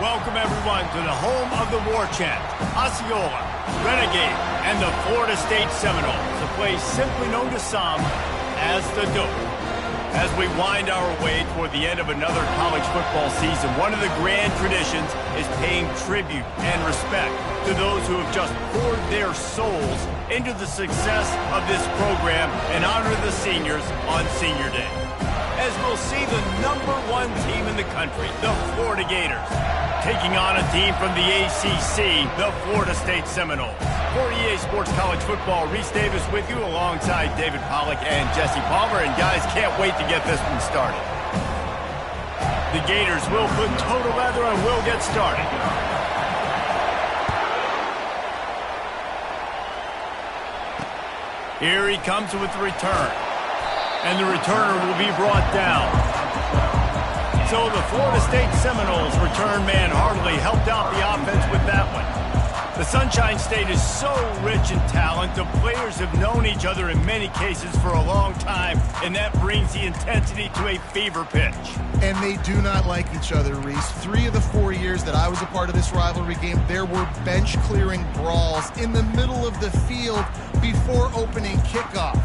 Welcome, everyone, to the home of the War Chant, Osceola, Renegade, and the Florida State Seminoles, a place simply known to some as the Dope. As we wind our way toward the end of another college football season, one of the grand traditions is paying tribute and respect to those who have just poured their souls into the success of this program and honor the seniors on Senior Day. As we'll see the #1 team in the country, the Florida Gators, taking on a team from the ACC, the Florida State Seminoles. For EA Sports College Football, Reese Davis with you alongside David Pollack and Jesse Palmer. And guys, can't wait to get this one started. The Gators will put toe to leather and will get started. Here he comes with the return. And the returner will be brought down. So the Florida State Seminoles return man hardly helped out the offense with that one. The Sunshine State is so rich in talent. The players have known each other in many cases for a long time, and that brings the intensity to a fever pitch. And they do not like each other, Reese. 3 of the 4 years that I was a part of this rivalry game, there were bench-clearing brawls in the middle of the field before opening kickoff.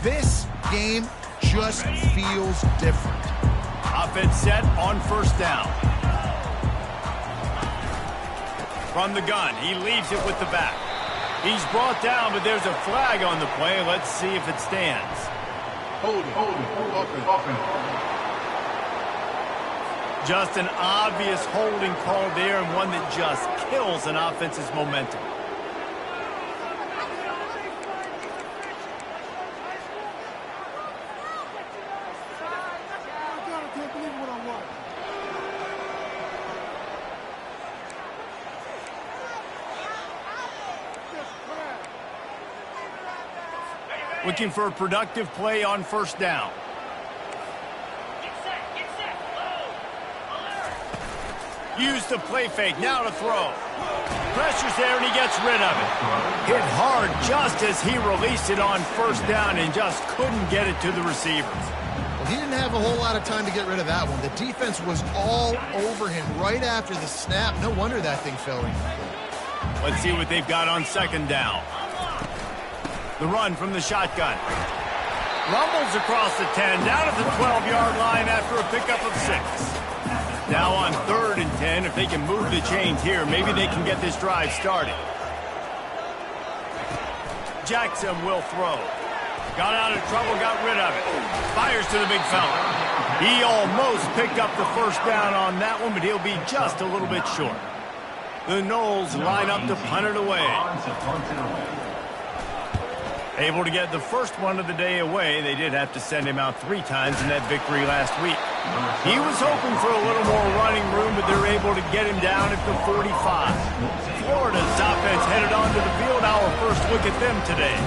This game just feels different. Offense set on first down. From the gun, he leaves it with the back. He's brought down, but there's a flag on the play. Let's see if it stands. Hold it. Just an obvious holding call there, and one that just kills an offense's momentum. Looking for a productive play on first down. Use the play fake, now to throw. Pressure's there and he gets rid of it. Hit hard just as he released it on first down and just couldn't get it to the receivers. Well, he didn't have a whole lot of time to get rid of that one. The defense was all over him right after the snap. No wonder that thing fell in. Let's see what they've got on second down. The run from the shotgun. Rumbles across the 10, down at the 12-yard line after a pickup of 6. Now on 3rd and 10, if they can move the chains here, maybe they can get this drive started. Jackson will throw. Got out of trouble, got rid of it. Fires to the big fella. He almost picked up the first down on that one, but he'll be just a little bit short. The Noles line up to punt it away. Able to get the first one of the day away. They did have to send him out 3 times in that victory last week. He was hoping for a little more running room, but they're able to get him down at the 45. Florida's offense headed onto the field. Our first look at them today.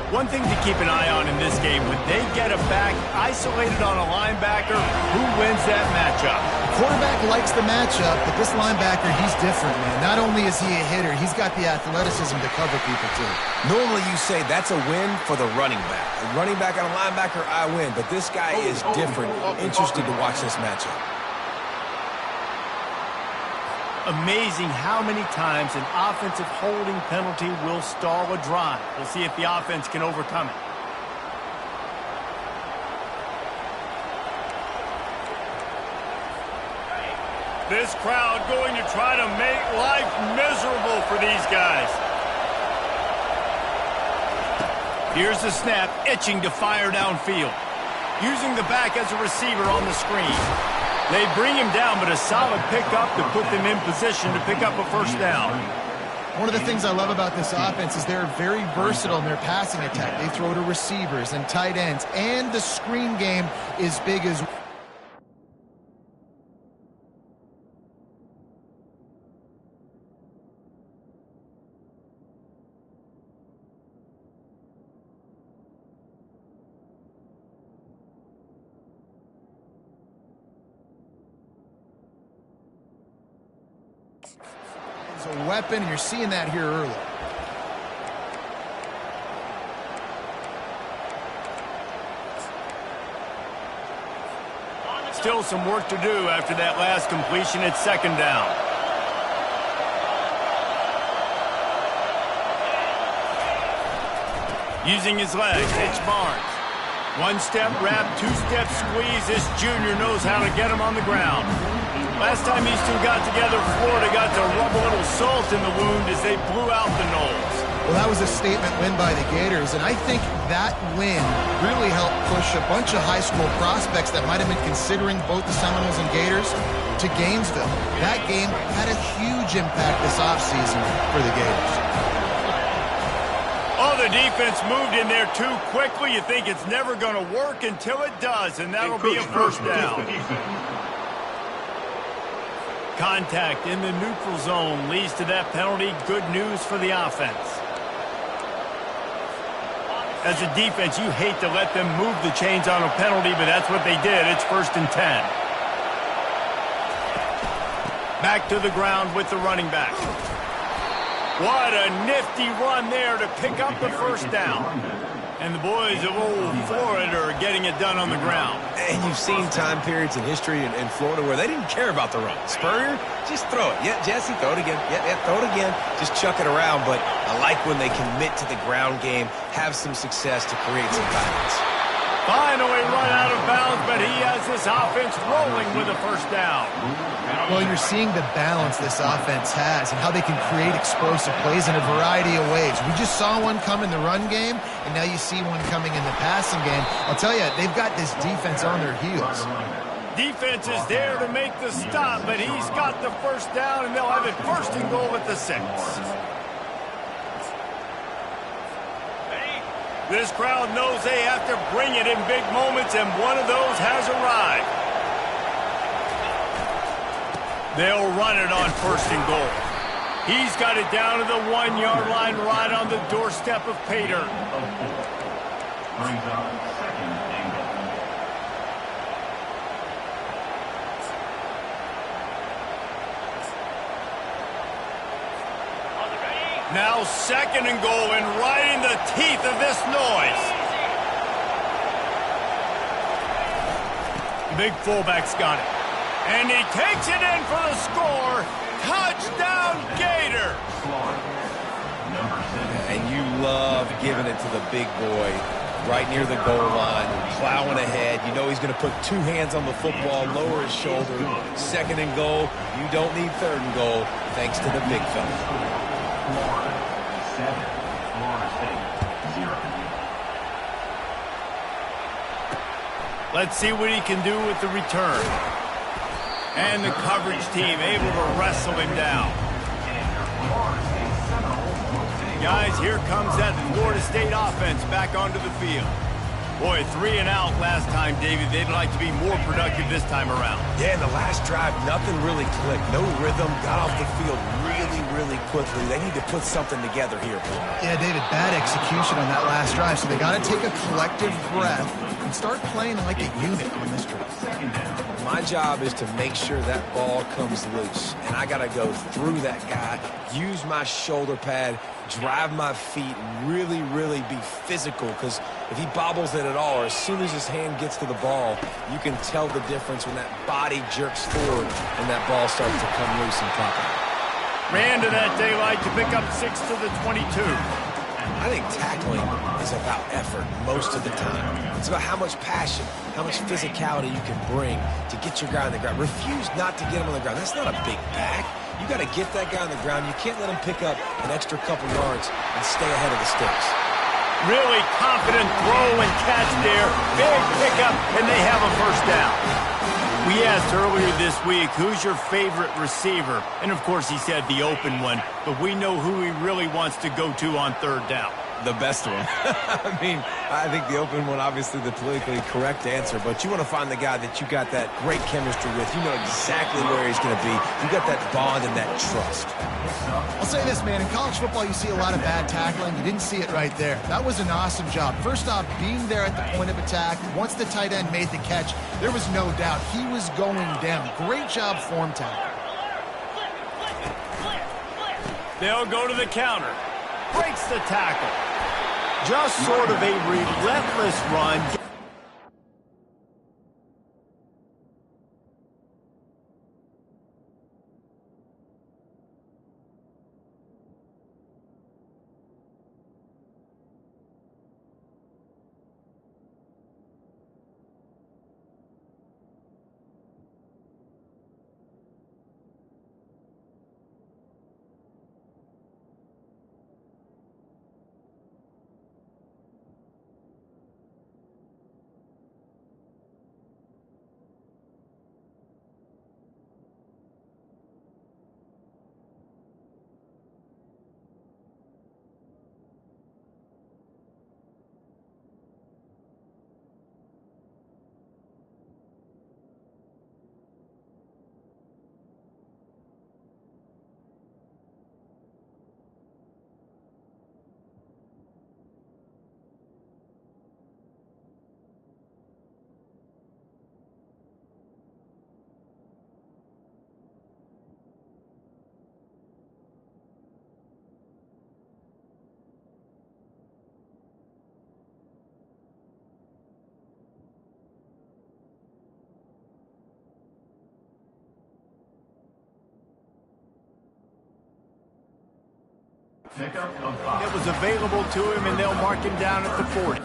One thing to keep an eye on in this game, when they get a back isolated on a linebacker, who wins that matchup? The quarterback likes the matchup, but this linebacker, he's different, man. Not only is he a hitter, he's got the athleticism to cover people, too. Normally you say that's a win for the running back. A running back on a linebacker, I win. But this guy is different. Interested to watch this matchup. Amazing how many times an offensive holding penalty will stall a drive. We'll see if the offense can overcome it. This crowd going to try to make life miserable for these guys. Here's the snap, itching to fire downfield. Using the back as a receiver on the screen. They bring him down, but a solid pickup to put them in position to pick up a first down. One of the things I love about this offense is they're very versatile in their passing attack. They throw to receivers and tight ends, and the screen game is big as well. A weapon, and you're seeing that here early. Still some work to do after that last completion at second down. Using his legs, it's Barnes. One-step wrap, two-step squeeze. This junior knows how to get him on the ground. Last time these two got together, Florida got to rub a little salt in the wound as they blew out the Noles. Well, that was a statement win by the Gators, and I think that win really helped push a bunch of high school prospects that might have been considering both the Seminoles and Gators to Gainesville. That game had a huge impact this offseason for the Gators. Oh, the defense moved in there too quickly. You think it's never going to work until it does, and that'll be a first down. Contact in the neutral zone leads to that penalty. Good news for the offense. As a defense, you hate to let them move the chains on a penalty, but that's what they did. It's 1st and 10. Back to the ground with the running back. What a nifty run there to pick up the first down. And the boys of old Florida are getting it done on the ground. And you've seen time periods in history in Florida where they didn't care about the run. Spurrier, just throw it. Yeah, Jesse, throw it again. Yeah, throw it again. Just chuck it around. But I like when they commit to the ground game, have some success to create some violence. Finally run out of bounds, but he has this offense rolling with a first down. Well, you're seeing the balance this offense has and how they can create explosive plays in a variety of ways. We just saw one come in the run game, and now you see one coming in the passing game. I'll tell you, they've got this defense on their heels. Defense is there to make the stop, but he's got the first down, and they'll have it 1st and goal at the 6. This crowd knows they have to bring it in big moments, and one of those has arrived. They'll run it on 1st and goal. He's got it down to the 1-yard line right on the doorstep of Pater. Now 2nd and goal, and right in the teeth of this noise. The big fullback's got it. And he takes it in for the score. Touchdown, Gator. And you love giving it to the big boy right near the goal line, plowing ahead. You know he's going to put 2 hands on the football, lower his shoulder. 2nd and goal. You don't need 3rd and goal, thanks to the big fella. Let's see what he can do with the return. And the coverage team able to wrestle him down. Guys, here comes that Florida State offense back onto the field. Boy, 3 and out last time, David. They'd like to be more productive this time around. Yeah, in the last drive, nothing really clicked. No rhythm, got off the field really quickly. They need to put something together here. Yeah, David, bad execution on that last drive, so they got to take a collective breath and start playing like a unit on this drive. My job is to make sure that ball comes loose, and I got to go through that guy, use my shoulder pad, drive my feet, and really be physical, because if he bobbles it at all, or as soon as his hand gets to the ball, you can tell the difference when that body jerks forward and that ball starts to come loose and pop out. Ran to that daylight to pick up 6 to the 22. I think tackling is about effort most of the time. It's about how much passion, how much physicality you can bring to get your guy on the ground. Refuse not to get him on the ground. That's not a big back. You got to get that guy on the ground. You can't let him pick up an extra couple yards and stay ahead of the sticks. Really confident throw and catch there. Big pickup, and they have a first down. We asked earlier this week, who's your favorite receiver? And, of course, he said the open one, but we know who he really wants to go to on 3rd down. The best one. I mean, I think the open one, obviously the politically correct answer, but you want to find the guy that you got that great chemistry with. You know exactly where he's going to be. You got that bond and that trust. I'll say this, man. In college football, you see a lot of bad tackling. You didn't see it right there. That was an awesome job. First off, being there at the point of attack. Once the tight end made the catch, there was no doubt he was going down. Great job form tackle. They'll go to the counter. Breaks the tackle. Just sort of a relentless run. Pickup of 5. It was available to him, and they'll mark him down at the 40.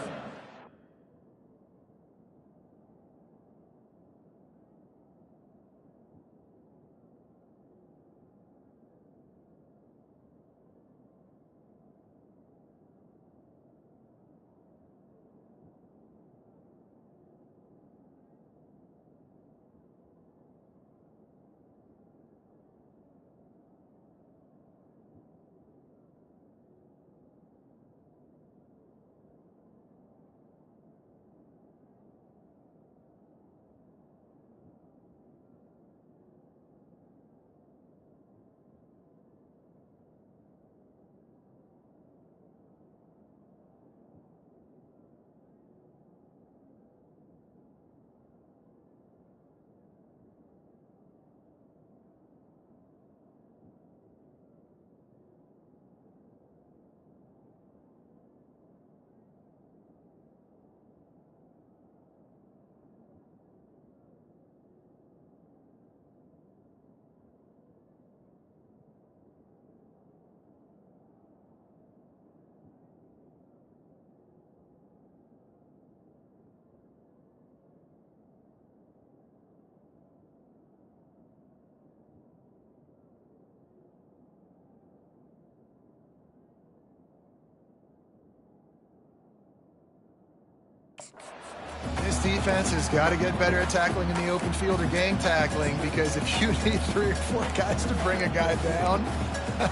This defense has got to get better at tackling in the open field or gang tackling, because if you need 3 or 4 guys to bring a guy down,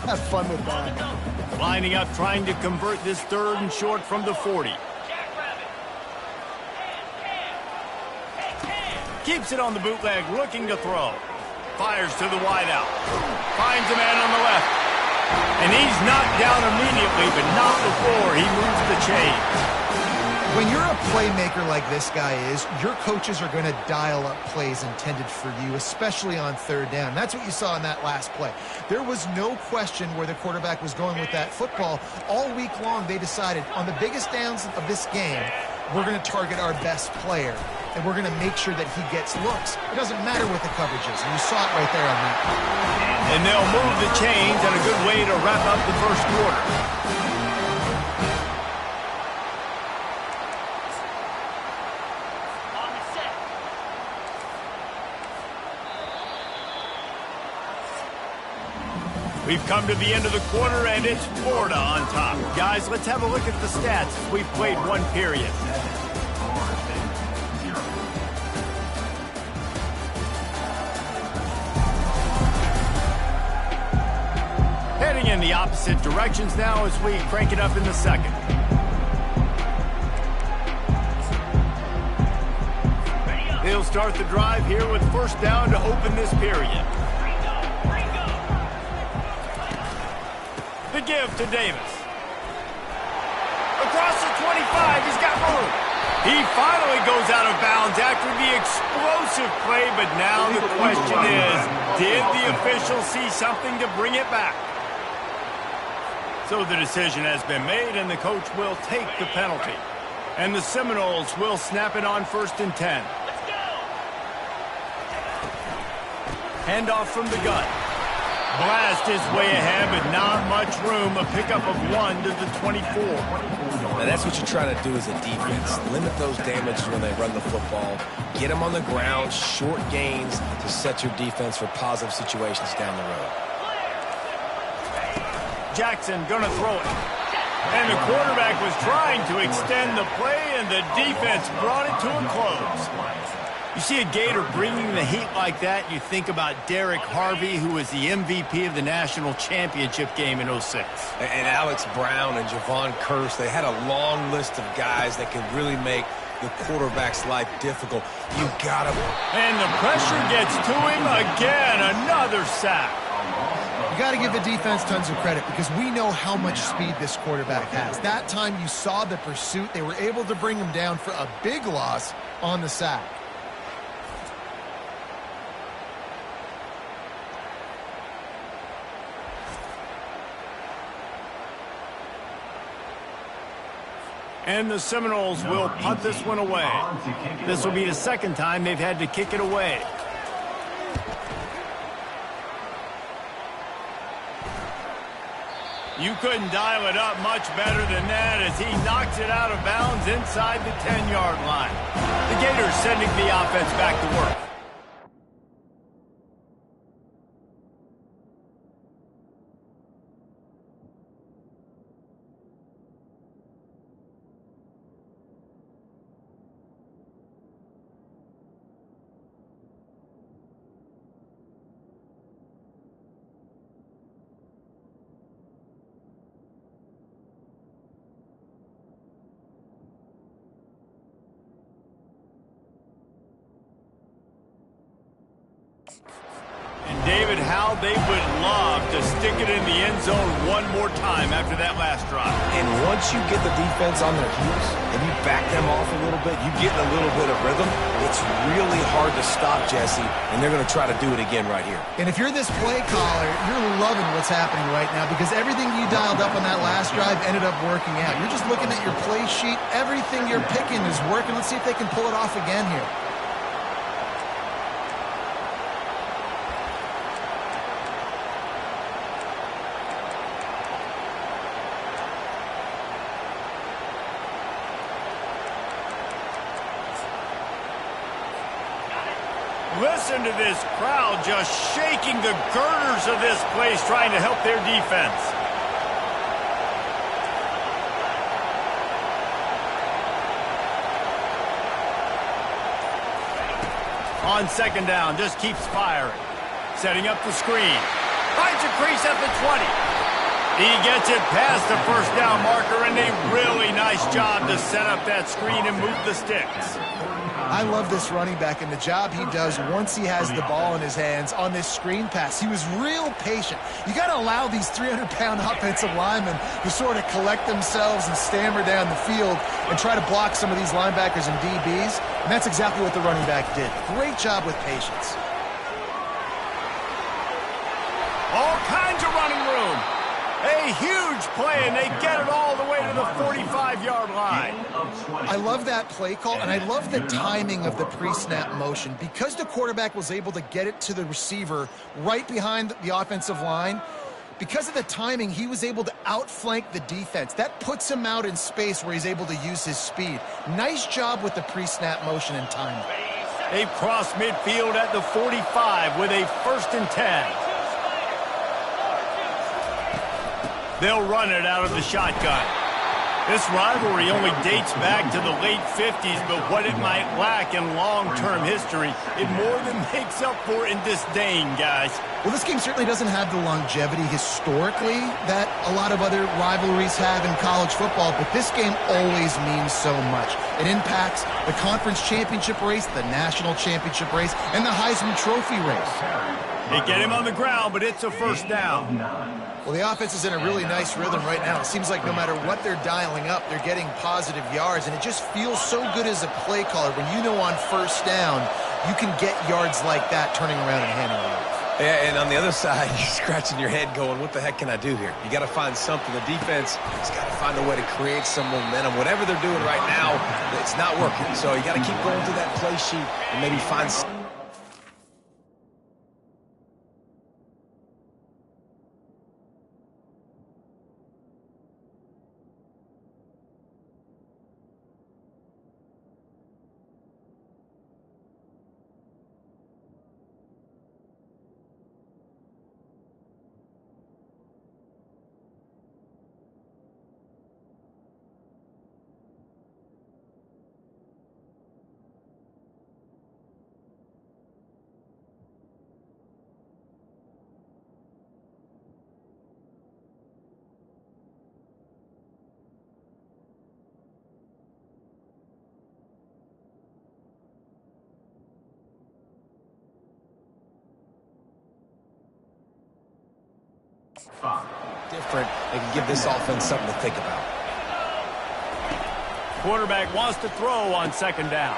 have fun with that. Lining up, trying to convert this 3rd and short from the 40. Keeps it on the bootleg, looking to throw. Fires to the wideout. Finds a man on the left. And he's knocked down immediately, but not before he moves the chains. When you're a playmaker like this guy is, your coaches are going to dial up plays intended for you, especially on 3rd down. That's what you saw in that last play. There was no question where the quarterback was going with that football. All week long, they decided on the biggest downs of this game, we're going to target our best player, and we're going to make sure that he gets looks. It doesn't matter what the coverage is, and you saw it right there on that. And they'll move the chains, and a good way to wrap up the 1st quarter. We've come to the end of the quarter, and it's Florida on top. Guys, let's have a look at the stats. We've played 1 period. Heading in the opposite directions now as we crank it up in the 2nd. They'll start the drive here with 1st down to open this period. The give to Davis. Across the 25, he's got room. He finally goes out of bounds after the explosive play, but now the question is, did the official see something to bring it back? So the decision has been made, and the coach will take the penalty. And the Seminoles will snap it on 1st and 10. Handoff from the gun. Blast is way ahead, but not much room. A pickup of 1 to the 24. Now that's what you're trying to do as a defense. Limit those damages when they run the football. Get them on the ground, short gains to set your defense for positive situations down the road. Jackson gonna throw it. And the quarterback was trying to extend the play, and the defense brought it to a close. You see a Gator bringing the heat like that, you think about Derek Harvey, who was the MVP of the national championship game in '06. And Alex Brown and Javon Curse, they had a long list of guys that could really make the quarterback's life difficult. You got to... And the pressure gets to him again. Another sack. You got to give the defense tons of credit because we know how much speed this quarterback has. That time you saw the pursuit. They were able to bring him down for a big loss on the sack. And the Seminoles will punt this one away. This will be the second time they've had to kick it away. You couldn't dial it up much better than that as he knocks it out of bounds inside the 10-yard line. The Gators sending the offense back to work. David, how they would love to stick it in the end zone one more time after that last drive. And once you get the defense on their heels and you back them off a little bit, you get a little bit of rhythm, it's really hard to stop, Jesse, and they're going to try to do it again right here. And if you're this play caller, you're loving what's happening right now because everything you dialed up on that last drive ended up working out. You're just looking at your play sheet. Everything you're picking is working. Let's see if they can pull it off again here. Listen to this crowd just shaking the girders of this place, trying to help their defense. On second down, just keeps firing. Setting up the screen. Finds a crease at the 20. He gets it past the first down marker, and a really nice job to set up that screen and move the sticks. I love this running back and the job he does once he has the ball in his hands on this screen pass. He was real patient. You got to allow these 300-pound offensive linemen to sort of collect themselves and stammer down the field and try to block some of these linebackers and DBs, and that's exactly what the running back did. Great job with patience. All kinds of running room. A huge play, and they get it all the way to the 45-yard line. I love that play call, and I love the timing of the pre-snap motion. Because the quarterback was able to get it to the receiver right behind the offensive line, because of the timing, he was able to outflank the defense. That puts him out in space where he's able to use his speed. Nice job with the pre-snap motion and timing. They've crossed midfield at the 45 with a 1st and 10. They'll run it out of the shotgun. This rivalry only dates back to the late 50s, but what it might lack in long-term history, it more than makes up for in disdain, guys. Well, this game certainly doesn't have the longevity historically that a lot of other rivalries have in college football, but this game always means so much. It impacts the conference championship race, the national championship race, and the Heisman Trophy race. They get him on the ground, but it's a 1st down. Well, the offense is in a really nice rhythm right now. It seems like no matter what they're dialing up, they're getting positive yards, and it just feels so good as a play caller when you know on 1st down you can get yards like that turning around and handing it off. Yeah, and on the other side, you're scratching your head going, what the heck can I do here? You got to find something. The defense has got to find a way to create some momentum. Whatever they're doing right now, it's not working. So you got to keep going through that play sheet and maybe find some. Different, they can give this offense something to think about. Quarterback wants to throw on 2nd down.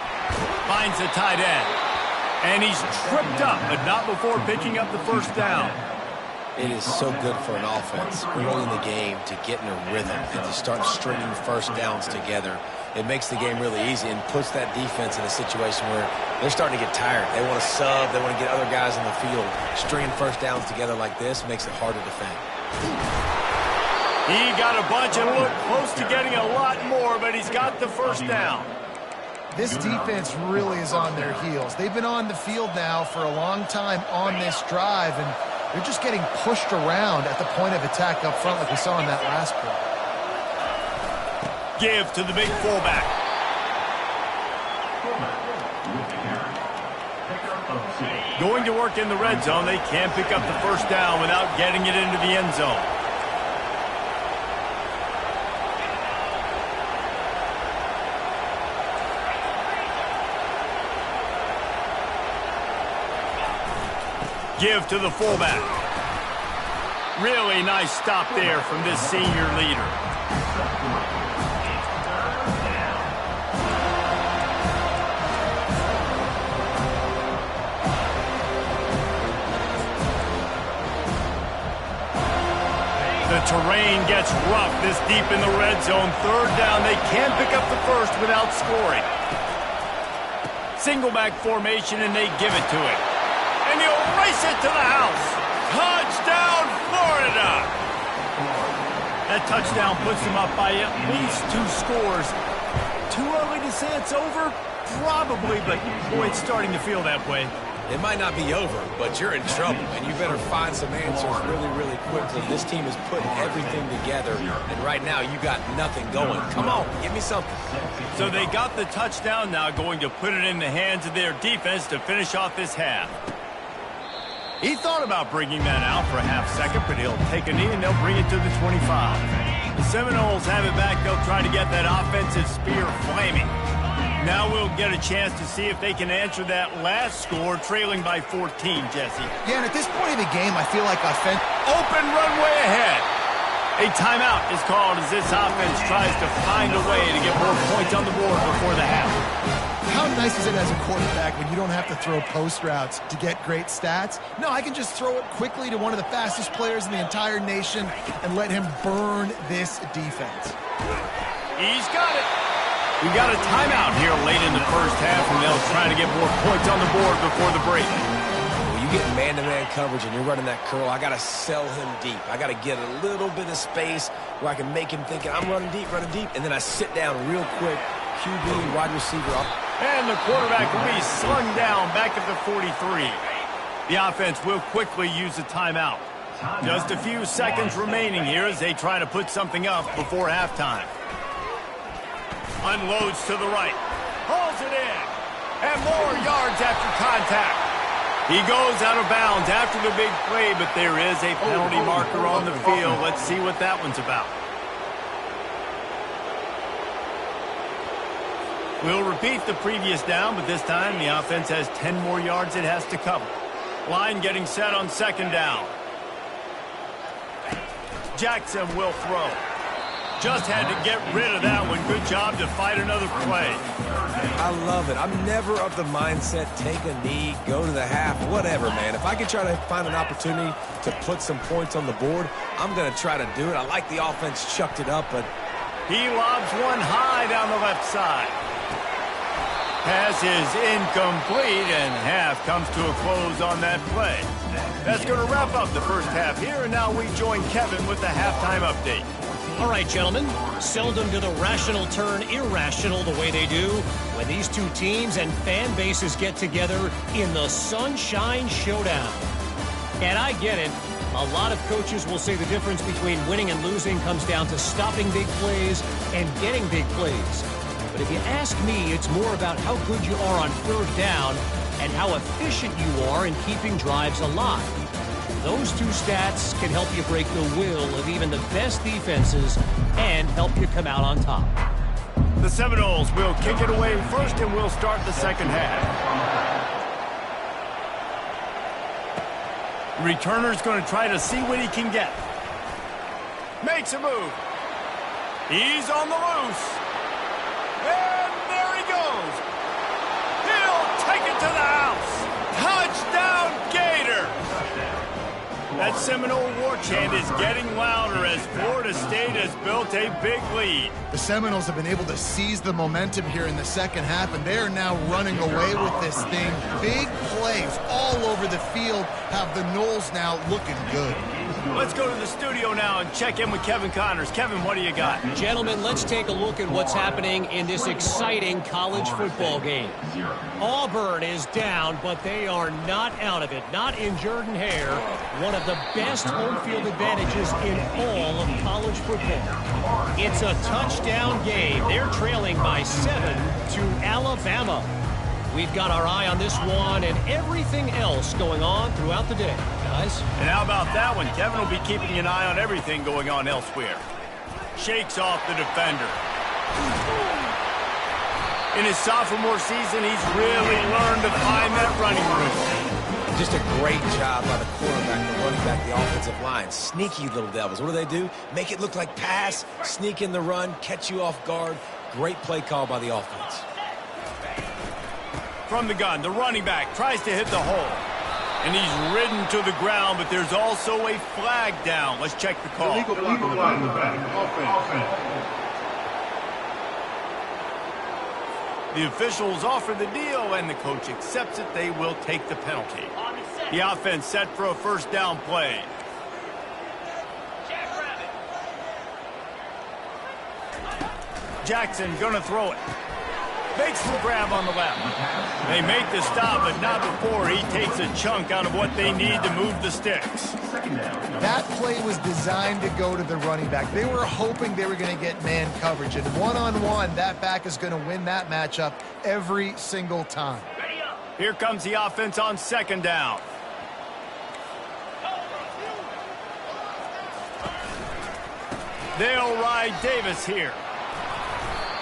Finds the tight end. And he's tripped up, but not before picking up the 1st down. It is so good for an offense early in the game to get in a rhythm and to start stringing 1st downs together. It makes the game really easy and puts that defense in a situation where they're starting to get tired. They want to sub. They want to get other guys on the field. Stringing 1st downs together like this makes it hard to defend. He got a bunch and looked close to getting a lot more, but he's got the first down. This defense really is on their heels. They've been on the field now for a long time on this drive, and they're just getting pushed around at the point of attack up front like we saw in that last play. Give to the big fullback. Going to work in the red zone. They can't pick up the first down without getting it into the end zone. Give to the fullback. Really nice stop there from this senior leader. The terrain gets rough this deep in the red zone. Third down, they can't pick up the first without scoring. Single back formation, and they give it to him. And he'll race it to the house. Touchdown, Florida! That touchdown puts him up by at least 2 scores. Too early to say it's over? Probably, but boy, it's starting to feel that way. It might not be over, but you're in trouble, and you better find some answers really, really quickly. This team is putting everything together, and right now you got nothing going. Come on, give me something. So they got the touchdown, now going to put it in the hands of their defense to finish off this half. He thought about bringing that out for a half second, but he'll take a knee and they'll bring it to the 25. The Seminoles have it back. They'll try to get that offensive spear flaming. Now we'll get a chance to see if they can answer that last score, trailing by 14, Jesse. Yeah, and at this point of the game, I feel like open runway ahead. A timeout is called as this offense tries to find a way to get more points on the board before the half. How nice is it as a quarterback when you don't have to throw post routes to get great stats? No, I can just throw it quickly to one of the fastest players in the entire nation and let him burn this defense. He's got it. We got a timeout here late in the first half, and they'll try to get more points on the board before the break. When you get man-to-man coverage and you're running that curl, I got to sell him deep. I got to get a little bit of space where I can make him think I'm running deep, and then I sit down real quick, QB, wide receiver up. And the quarterback will be slung down back at the 43. The offense will quickly use a timeout. Just a few seconds remaining here as they try to put something up before halftime. Unloads to the right. Hauls it in. And more yards after contact. He goes out of bounds after the big play, but there is a penalty marker on the field. Let's see what that one's about. We'll repeat the previous down, but this time the offense has 10 more yards it has to cover. Line getting set on second down. Jackson will throw. Just had to get rid of that one. Good job to fight another play. I love it. I'm never of the mindset, take a knee, go to the half, whatever, man. If I can try to find an opportunity to put some points on the board, I'm going to try to do it. I like the offense chucked it up, but he lobs one high down the left side. Pass is incomplete, and half comes to a close on that play. That's going to wrap up the first half here, and now we join Kevin with the halftime update. All right, gentlemen, seldom do the rational turn irrational the way they do when these two teams and fan bases get together in the Sunshine Showdown. And I get it. A lot of coaches will say the difference between winning and losing comes down to stopping big plays and getting big plays. But if you ask me, it's more about how good you are on third down and how efficient you are in keeping drives alive. Those two stats can help you break the will of even the best defenses and help you come out on top. The Seminoles will kick it away first, and we'll start the second half. Returner's going to try to see what he can get. Makes a move. He's on the loose. And there he goes. He'll take it to the house. Touchdown, Gator. That Seminole war chant is getting louder as Florida State has built a big lead. The Seminoles have been able to seize the momentum here in the second half, and they are now running away with this thing. Big plays all over the field have the Noles now looking good. Let's go to the studio now and check in with Kevin Connors. Kevin, what do you got? Gentlemen, let's take a look at what's happening in this exciting college football game. Auburn is down, but they are not out of it. Not in Jordan-Hare, one of the best home field advantages in all of college football. It's a touchdown game. They're trailing by 7 to Alabama. We've got our eye on this one and everything else going on throughout the day, guys. And how about that one? Kevin will be keeping an eye on everything going on elsewhere. Shakes off the defender. In his sophomore season, he's really learned to find that running room. Just a great job by the quarterback, the running back, the offensive line. Sneaky little devils. What do? Make it look like pass, sneak in the run, catch you off guard. Great play call by the offense. From the gun, the running back tries to hit the hole. And he's ridden to the ground, but there's also a flag down. Let's check the call. Illegal flag in the back. Offense. The officials offer the deal, and the coach accepts it. They will take the penalty. The offense set for a first down play. Jackson gonna throw it. Makes the grab on the left. They make the stop, but not before he takes a chunk out of what they need to move the sticks. That play was designed to go to the running back. They were hoping they were going to get man coverage, and one-on-one, that back is going to win that matchup every single time. Here comes the offense on second down. They'll ride Davis here.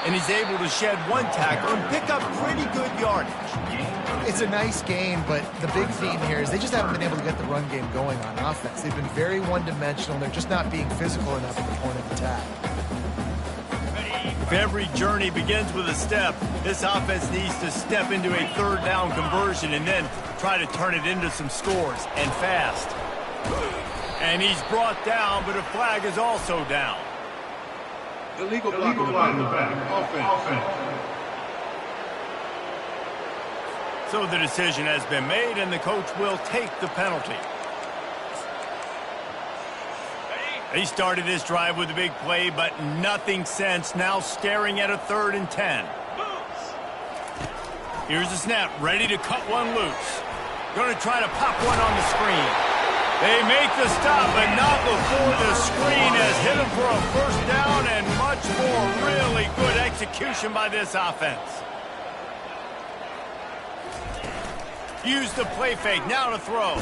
And he's able to shed one tackle and pick up pretty good yardage. It's a nice game, but the big theme here is they just haven't been able to get the run game going on offense. They've been very one-dimensional. They're just not being physical enough at the point of attack. If every journey begins with a step, this offense needs to step into a third down conversion and then try to turn it into some scores, and fast. And he's brought down, but a flag is also down. Illegal flag in the back. Offense. So the decision has been made, and the coach will take the penalty. They started this drive with a big play, but nothing since. Now staring at a 3rd and 10. Here's the snap, ready to cut one loose. Going to try to pop one on the screen. They make the stop, but not before the screen has hit him for a first down, and much more really good execution by this offense. Use the play fake, now to throw.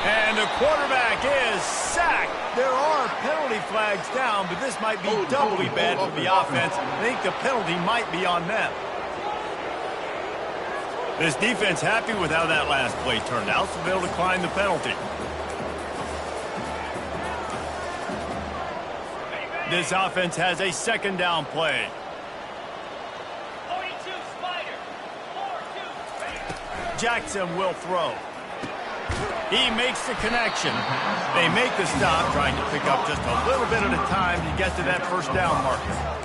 And the quarterback is sacked. There are penalty flags down, but this might be doubly bad for the offense. I think the penalty might be on them. This defense happy with how that last play turned out, so they'll decline the penalty. This offense has a second down play. Jackson will throw. He makes the connection. They make the stop, trying to pick up just a little bit at a time to get to that first down marker.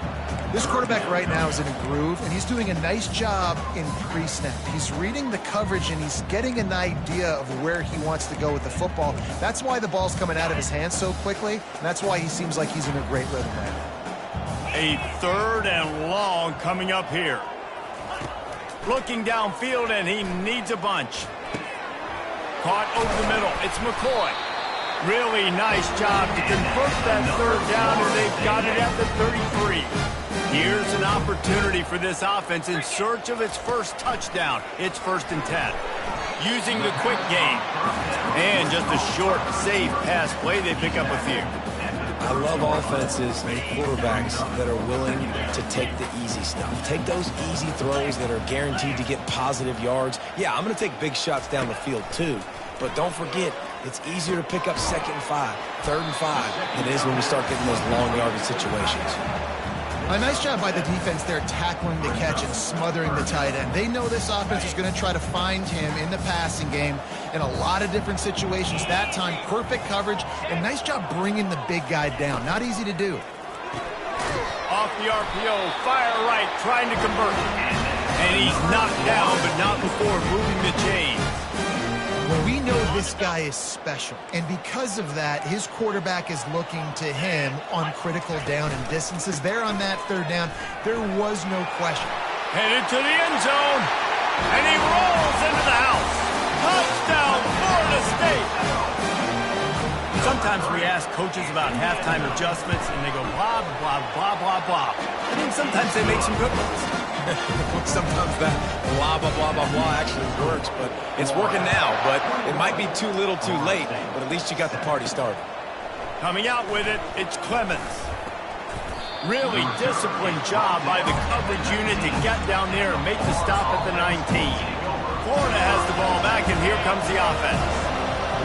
This quarterback right now is in a groove, and he's doing a nice job in pre-snap. He's reading the coverage, and he's getting an idea of where he wants to go with the football. That's why the ball's coming out of his hands so quickly, and that's why he seems like he's in a great rhythm right now. A 3rd and long coming up here. Looking downfield, and he needs a bunch. Caught over the middle. It's McCoy. Really nice job to convert that 3rd down, and they've got it at the 33. Here's an opportunity for this offense in search of its first touchdown. It's 1st and 10. Using the quick game. And just a short, safe pass play, they pick up a few. I love offenses and quarterbacks that are willing to take the easy stuff. Take those easy throws that are guaranteed to get positive yards. Yeah, I'm going to take big shots down the field too. But don't forget, it's easier to pick up 2nd and 5, 3rd and 5 than it is when we start getting those long yardage situations. A nice job by the defense there tackling the catch and smothering the tight end. They know this offense is going to try to find him in the passing game in a lot of different situations. That time, perfect coverage, and nice job bringing the big guy down. Not easy to do. Off the RPO, fire right, trying to convert. And he's knocked down, but not before moving the chains. Well, we know this guy is special, and because of that, his quarterback is looking to him on critical down and distances. There on that third down, there was no question. Headed to the end zone, and he rolls into the house. Touchdown, Florida State. Sometimes we ask coaches about halftime adjustments, and they go blah, blah, blah, blah, blah. I think sometimes they make some good ones. Sometimes that blah, blah, blah, blah, blah actually works, but it's working now. But it might be too little too late, but at least you got the party started. Coming out with it, it's Clemens. Really disciplined job by the coverage unit to get down there and make the stop at the 19. Florida has the ball back, and here comes the offense.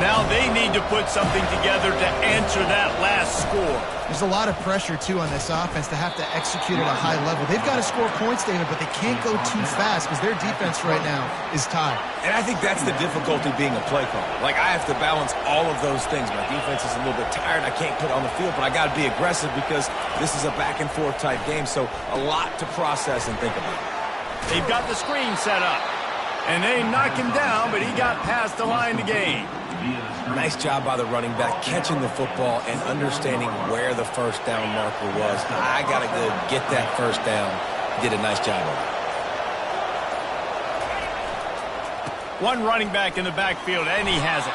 Now they need to put something together to answer that last score. There's a lot of pressure, too, on this offense to have to execute at a high level. They've got to score points, David, but they can't go too fast because their defense right now is tired. And I think that's the difficulty being a play caller. Like, I have to balance all of those things. My defense is a little bit tired. I can't put it on the field, but I got to be aggressive because this is a back-and-forth type game, so a lot to process and think about. They've got the screen set up, and they knock him down, but he got past the line to gain. Nice job by the running back catching the football and understanding where the first down marker was. I got to go get that first down. Did a nice job of it. One running back in the backfield, and he has it.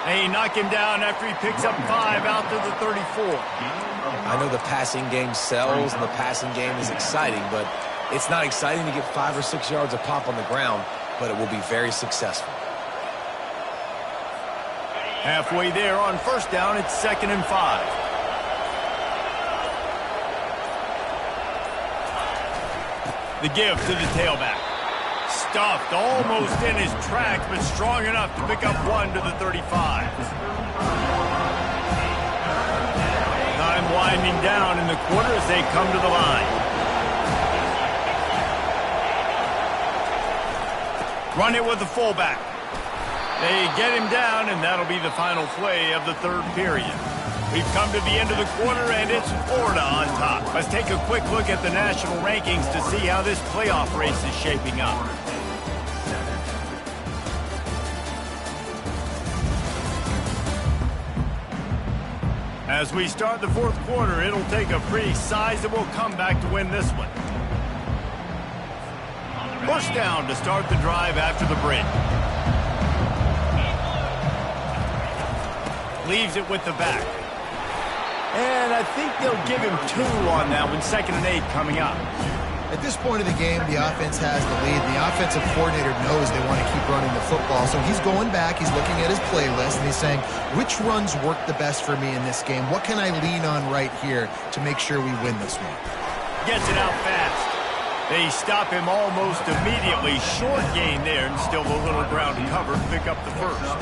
They knock him down after he picks up 5 out to the 34. I know the passing game sells and the passing game is exciting, but it's not exciting to get 5 or 6 yards a pop on the ground, but it will be very successful. Halfway there on first down, it's 2nd and 5. The give to the tailback. Stuffed almost in his tracks, but strong enough to pick up 1 to the 35. Time winding down in the quarter as they come to the line. Run it with the fullback. They get him down, and that'll be the final play of the third period. We've come to the end of the quarter, and it's Florida on top. Let's take a quick look at the national rankings to see how this playoff race is shaping up. As we start the fourth quarter, it'll take a pretty sizable comeback to win this one. First down to start the drive after the break. Leaves it with the back. And I think they'll give him 2 on that one. 2nd and 8 coming up. At this point of the game, the offense has the lead. The offensive coordinator knows they want to keep running the football. So he's going back, he's looking at his playlist, and he's saying, which runs work the best for me in this game? What can I lean on right here to make sure we win this one? Gets it out fast. They stop him almost immediately. Short gain there, and still a little ground to cover to pick up the first.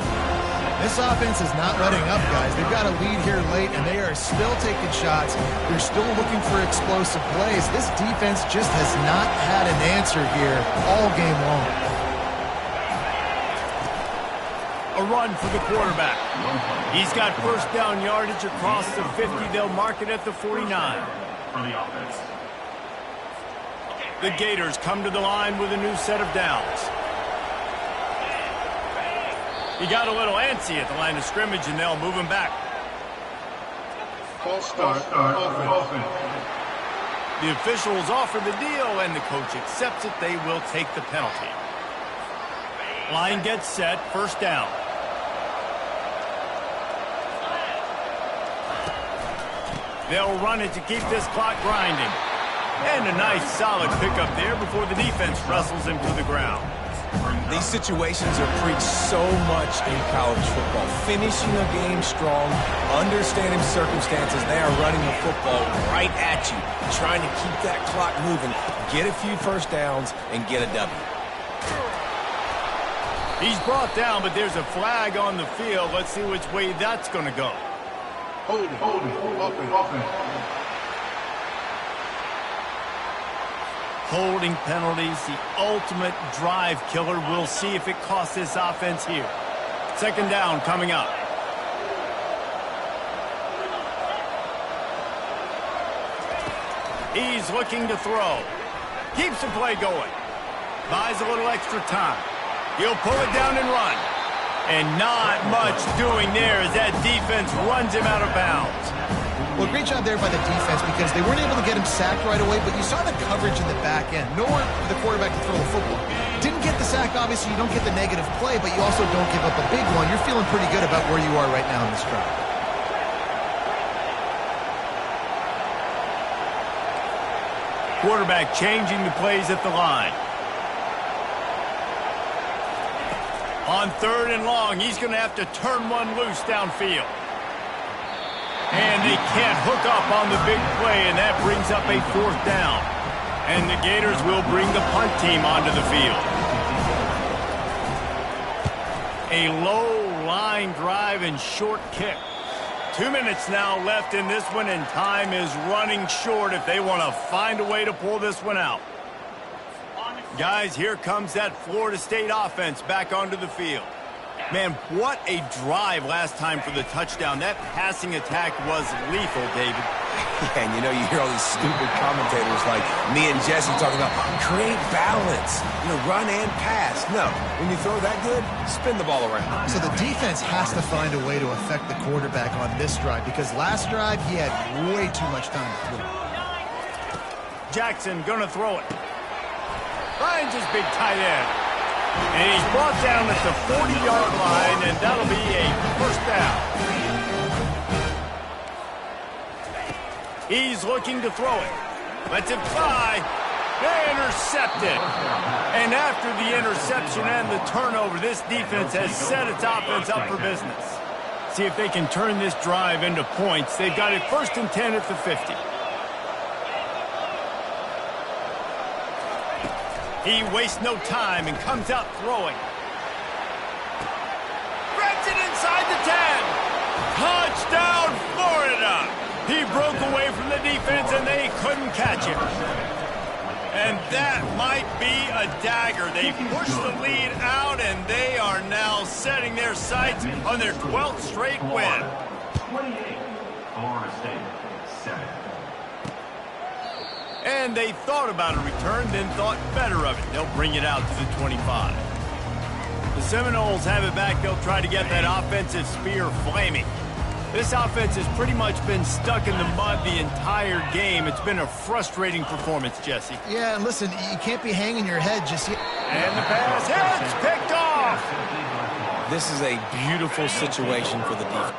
This offense is not letting up, guys. They've got a lead here late, and they are still taking shots. They're still looking for explosive plays. This defense just has not had an answer here all game long. A run for the quarterback. He's got first down yardage across the 50. They'll mark it at the 49. The Gators come to the line with a new set of downs. He got a little antsy at the line of scrimmage, and they'll move him back. False start, offense. The officials offer the deal, and the coach accepts it. They will take the penalty. Line gets set, first down. They'll run it to keep this clock grinding. And a nice solid pickup there before the defense wrestles him to the ground. These situations are preached so much in college football. Finishing a game strong, understanding circumstances. They are running the football right at you, trying to keep that clock moving, get a few first downs, and get a W. He's brought down, but there's a flag on the field. Let's see which way that's going to go. Holding, offense. Holding penalties, the ultimate drive killer. We'll see if it costs this offense here. Second down coming up. He's looking to throw. Keeps the play going. Buys a little extra time. He'll pull it down and run. And not much doing there as that defense runs him out of bounds. Well, great job there by the defense because they weren't able to get him sacked right away, but you saw the coverage in the back end. Nowhere for the quarterback to throw the football. Didn't get the sack, obviously. You don't get the negative play, but you also don't give up a big one. You're feeling pretty good about where you are right now in this drive. Quarterback changing the plays at the line. On 3rd and long, he's going to have to turn one loose downfield. And they can't hook up on the big play, and that brings up a 4th down. And the Gators will bring the punt team onto the field. A low line drive and short kick. 2 minutes now left in this one, and time is running short if they want to find a way to pull this one out. Guys, here comes that Florida State offense back onto the field. Man, what a drive last time for the touchdown. That passing attack was lethal, David. Yeah, and you know, you hear all these stupid commentators like me and Jesse talking about create balance, run and pass. No, when you throw that good, spin the ball around. So the defense has to find a way to affect the quarterback on this drive because last drive he had way too much time to throw. Jackson gonna throw it. Finds his big tight end. And he's brought down at the 40-yard line, and that'll be a 1st down. He's looking to throw it. Lets it fly. Intercepted. And after the interception and the turnover, this defense has set its offense up for business. See if they can turn this drive into points. They've got it 1st and 10 at the 50. He wastes no time and comes out throwing. Grabs it inside the 10. Touchdown, Florida. He broke away from the defense and they couldn't catch him. And that might be a dagger. They push the lead out and they are now setting their sights on their 12th straight win. 28, Florida State, 7. And they thought about a return, then thought better of it. They'll bring it out to the 25. The Seminoles have it back. They'll try to get that offensive spear flaming. This offense has pretty much been stuck in the mud the entire game. It's been a frustrating performance, Jesse. Yeah, and listen, you can't be hanging your head just yet. And the pass hits, picked off. This is a beautiful situation for the defense.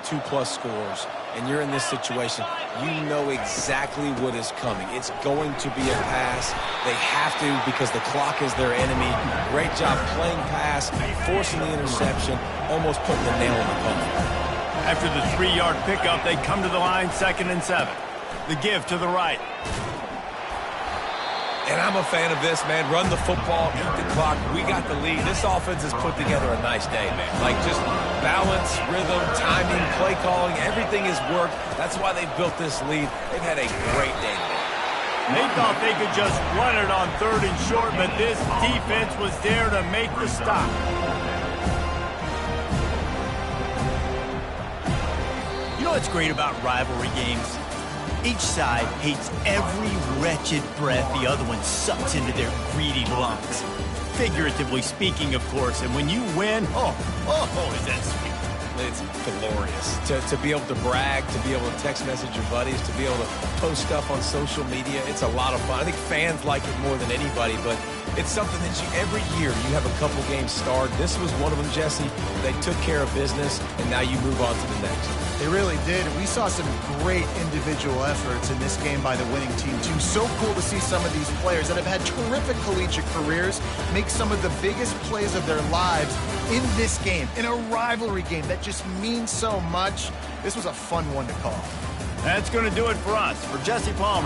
Two-plus scores, and you're in this situation, you know exactly what is coming. It's going to be a pass. They have to because the clock is their enemy. Great job playing pass, forcing the interception, almost putting the nail in the coffin. After the 3-yard pickup, they come to the line 2nd and 7. The give to the right. And I'm a fan of this, man. Run the football, eat the clock. We got the lead. This offense has put together a nice day, man. Like just balance, rhythm, timing, play calling, everything has worked. That's why they've built this lead. They've had a great day today. They thought they could just run it on 3rd and short, but this defense was there to make the stop. You know what's great about rivalry games? Each side hates every wretched breath the other one sucks into their greedy lungs. Figuratively speaking, of course, and when you win, oh, is that sweet. It's glorious. To be able to brag, to be able to text message your buddies, to be able to post stuff on social media, it's a lot of fun. I think fans like it more than anybody, but It's something that every year you have a couple games start. This was one of them, Jesse. They took care of business, and now you move on to the next. They really did. We saw some great individual efforts in this game by the winning team, too. So cool to see some of these players that have had terrific collegiate careers make some of the biggest plays of their lives in this game, in a rivalry game that just means so much. This was a fun one to call. That's going to do it for us. For Jesse Palmer,